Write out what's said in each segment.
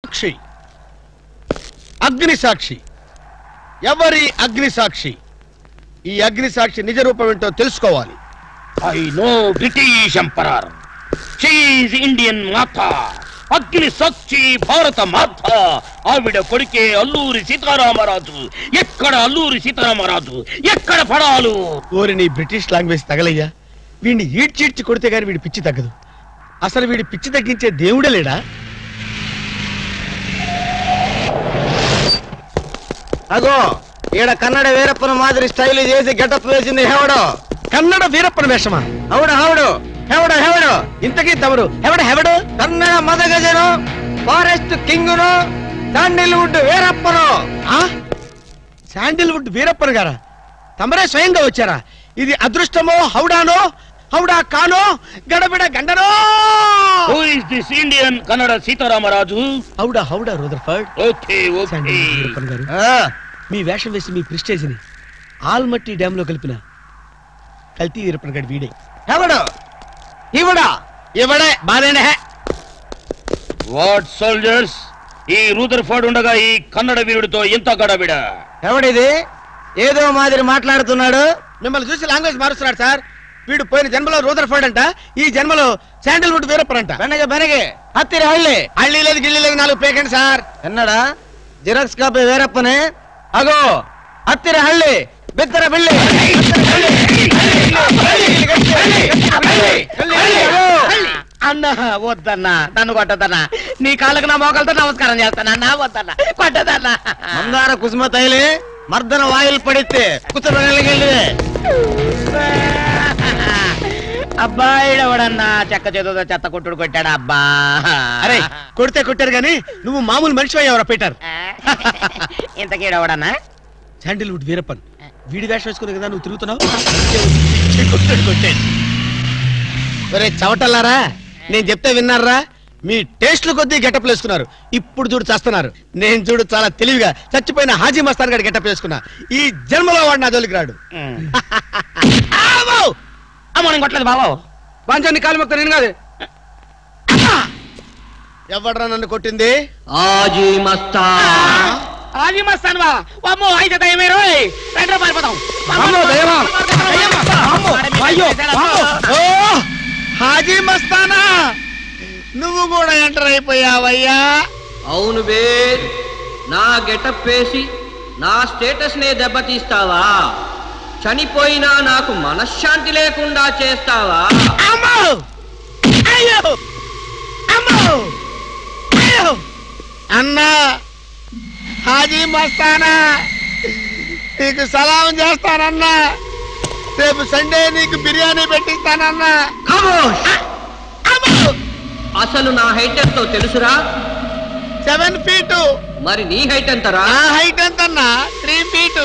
సాక్షి అగ్ని సాక్షి ఎవరి అగ్ని సాక్షి ఈ అగ్ని సాక్షి నిజ రూపం ఏంటో తెలుసుకోవాలి. I know British emperor she is Indian మాత అగ్ని సాక్షి భారత మాత ఆవిడ కొడుకే అల్లూరి సీతారామరాజు. ఎక్కడ అల్లూరి సీతారామరాజు ఎక్కడ పడాలు? ఓరి నీ బ్రిటిష్ లాంగ్వేజ్ తగలయ్యా. వీడిని ఈడ్చిడ్చి కొడితే గాని వీడి పిచ్చి తగ్గదు. అసలు వీడి పిచ్చి తగ్గించే దేవుడే లేడా? అగో ఈడ కన్నడ వీరప్పన మాదిరి స్టైల్ చేసి గెటప్ వేసింది హెవడో. కన్నడ వీరప్పన వేషమా? హౌడు హౌడు హెవడో హెవడో. ఇంతకీ తమరు హెవడు? కన్నడ మదగజను, ఫారెస్ట్ కింగును, శాండిల్వుడ్ వీరప్పను. శాండిల్వుడ్ వీరప్పన్ గారా? తమరే స్వయంగా వచ్చారా? ఇది అదృష్టమో హౌడానో హౌడా కానో గడబిడ గండనో? Who is this Indian Kannada Sitaramaraju? హౌడా Rutherford. Okay okay Veerappan garu, మీ వేషం వేసి మీ ప్రిస్టేజ్ ని ఆల్మట్టి డ్యామ్ లో కలిపిన కల్తీ వీరప్పన్ గారు వీడే. హెవడో ఇవడా ఇవడే బాధేనే. వాట్ సోల్జర్స్, ఈ రూదర్ఫర్డ్ ఉండగా ఈ కన్నడ వీరుడితో ఎంత గడబిడ? ఎవడిది ఏదో మాదిరి మాట్లాడుతున్నాడు? మిమ్మల్ని చూసి లాంగ్వేజ్ మారుస్తున్నాడు సార్. వీడు పోయిన జన్మలో రూదర్ఫర్డ్ అంట, ఈ జన్మలో శాండిల్వుడ్ వీరప్పన్ అంట. బెనగే హత్తిరి హళ్ళి. హళ్ళీ లేదు గిళ్ళీ లేదు, 4 పేకండి సార్. ఎన్నడా జిరాక్స్ కాపీ వీరప్పనే. అగో హత్తిరి హళ్ళి బిత్తర బిల్లి. అన్నా వద్దన్నా, నన్ను కొట్టదన్నా. నీ కాళ్ళకు నా మోకాలతో నమస్కారం చేస్తానన్నా. వద్దన్నా, కొట్టదన్నా. మందార కుసుమ తైలి మర్దన వాయిల్ పడితే కుతురగలిగే. అబ్బాయిడవడన్నా చెక్క చేతుతో చెత్త కొట్టుడు కొట్టాడు. అబ్బా అరే కొడితే కొట్టారు గాని నువ్వు మామూలు మనిషి అయ్యావరా పీటర్? ఇంతకీడవడన్నా శాండిల్వుడ్ వీరప్పన్ వీడి వేషం వేసుకునే కదా నువ్వు తిరుగుతున్నావు. ఒరే చవటల్లారా, నేను చెప్తే విన్నారా? మీ టేస్ట్లు కొద్దీ గెటప్లు వేసుకున్నారు. ఇప్పుడు చూడు చేస్తున్నారు. నేను చూడు చాలా తెలివిగా చచ్చిపోయిన హాజీ మస్తాన్ గారి గెటప్ వేసుకున్నా. ఈ జన్మలో వాడు నా జోలికి రాడు. అమ్మో నేను కొట్టలేదు బాబు. పంచాన్ని కాలు మొక్క నేను కాదు. ఎవడ్రా నన్ను కొట్టింది? హాజీ మస్తాన్. అది మస్తాను బా. అమ్మో అయితే దయమే రోయ్. రెండు రూపాయలు పోతాం. ఓ హాజీ మస్తానా, నువ్వు కూడా ఎంటర్ అయిపోయావయ్యా? అవును బే, నా గెటప్ వేసి నా స్టేటస్ నే దెబ్బతీస్తావా? చనిపోయినా నాకు మనశ్శాంతి లేకుండా చేస్తావా? అమ్మో అయ్యో అమ్మో అయ్యో. అన్నా హాజీ మస్తానా, నీకు సలాం చేస్తానన్నా. రేపు సండే నీకు బిర్యానీ పెట్టిస్తానన్నా. అసలు నా హైట్ ఎంతో తెలుసురా? 7 feet. మరి నీ హైట్ ఎంతరా? నా హైట్ ఎంతన్నా? 3 feet.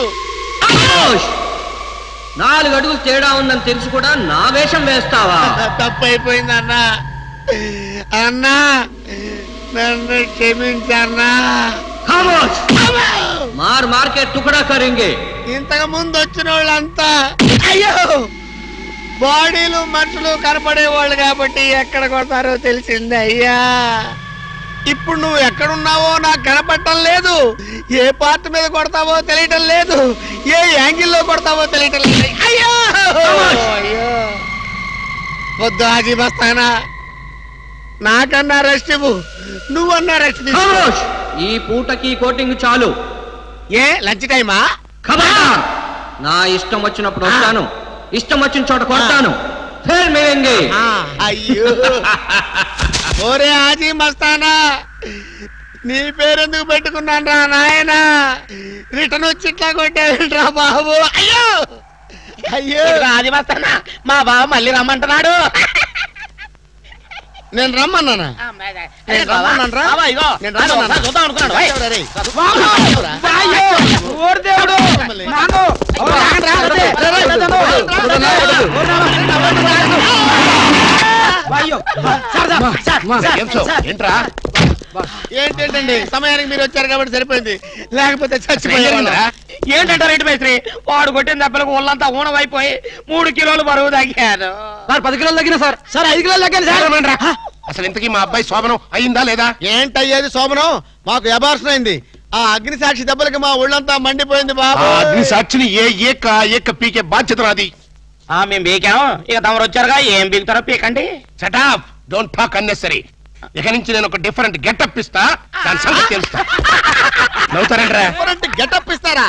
4 అడుగులు తేడా ఉందని తెలిసి కూడా నా వేషం వేస్తావా? తప్పైపోయింది అన్నా. అన్నా నన్ను క్షమించన్నా. మార్ మార్కెట్ టుకడా కరింగే. ఇంతకు ముందు వచ్చిన వాళ్ళంతా అయ్యో బాడీలు మనుషులు కనపడే వాళ్ళు కాబట్టి ఎక్కడ కొడతారో తెలిసింది అయ్యా. ఇప్పుడు నువ్వు ఎక్కడున్నావో నాకు కనపడటం లేదు. ఏ పార్ట్ మీద కొడతావో తెలియటం లేదు. ఏ యాంగిల్లో కొడతావో తెలియటం లేదు. అయ్యో అయ్యో వద్దు హాజీ మస్తానా, నాకన్నా రెస్ట్ ఇవ్వు. నువ్వన్నా రెస్ట్ తీసుకో. ఈ పూటకి కోటింగ్ చాలు. ఏ లంచ్ టైమా? నా ఇష్టం వచ్చినప్పుడు వస్తాను, ఇష్టం వచ్చిన చోట కొడతాను. అయ్యో ఓరే హాజీ మస్తానా, నీ పేరెందుకు పెట్టుకున్నాను రా నాయనా? రిటర్న్ వచ్చి ఇట్లా కొట్టేరా బాబు. అయ్యో అయ్యో అది మస్తానా, మా బావ మళ్ళీ రమ్మంటున్నాడు. నేను రమ్మన్నానా? నేను రమ్మన్నాను రా. నేను రమ్మన్నానా? చూద్దాం అనుకున్నాడు. ఏంటండి సమయానికి మీరు వచ్చారు కాబట్టి సరిపోయింది, లేకపోతే చచ్చిపోయారు. ఏంటంటారు ఏంటి మేస్త్రి? వాడు కొట్టిన దెబ్బలకు ఒళ్ళంతా ఊనమైపోయి 3 కిలోలు బరువు తగ్గాను. 10 కిలోలు తగ్గిన సార్. 5 కిలోలు తగ్గాను సార్. అసలు ఇంతకీ మా అబ్బాయి శోభనం అయిందా లేదా? ఏంటయ్యేది శోభనం? మాకు అబార్షన్ అయింది. ఆ అగ్ని సాక్షి దెబ్బలకి మా ఒళ్ళంతా మండిపోయింది బాబు. అగ్ని సాక్షిని ఏక పీకే బాధ్యత నాది. మేము బీకాం, ఇక తమరు వచ్చారుగా, ఏం బీగుతారో పీకండి. Shut up, don't talk unnecessary. ఇక నుంచి నేను ఒక డిఫరెంట్ గెటప్ ఇస్తా, దాని సంగతి తెలుస్తా. నవ్వుతారంట్రా? గెటప్ ఇస్తారా?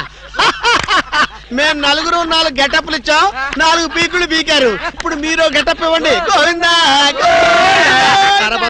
మేము 4 గెటప్లు ఇచ్చాం, 4 పీకులు పీకారు. ఇప్పుడు మీరు గెటప్ ఇవ్వండి. గోవిందా.